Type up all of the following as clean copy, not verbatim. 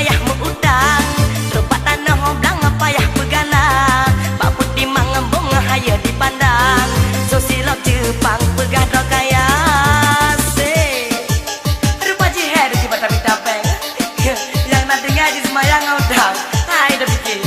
payah mengudang, tempat tanah oblang payah begalang, Pak Putih mangembung haya dipandang, so silap Jepang pegah dok kaya se. Rupa jiher di mata minta peng, yang nak dengar di semayang udang, hai dah fikir.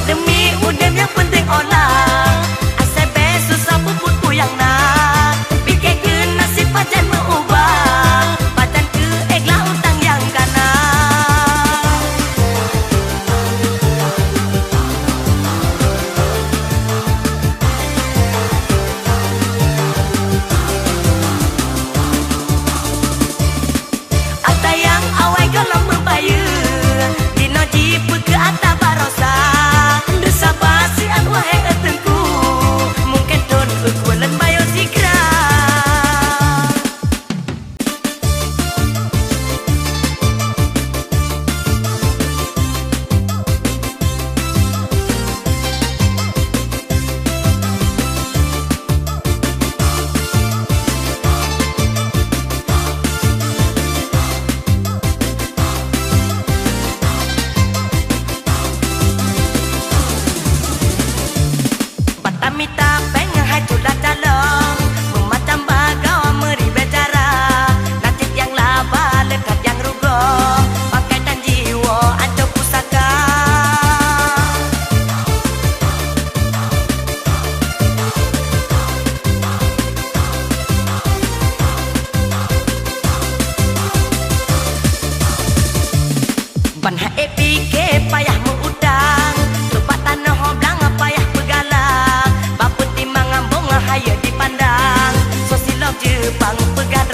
Demi udem yang penting olah, asal bes susah puput puyang nak, pikir ke nasib pajan mengubah, pajan ke eglah utang yang kana. Ada yang awal galam membayar, dino jipu ke atas barosa. Mita pengen hai tulah calong, memacam bagau meri becara, nasib yang laba lekat yang rugo, pakai dan jiwa ancur pusaka. Ban hai fikir payah mengudang, tempat tanah oblang payah begalang, haya dipandang, so silap Jepang pegang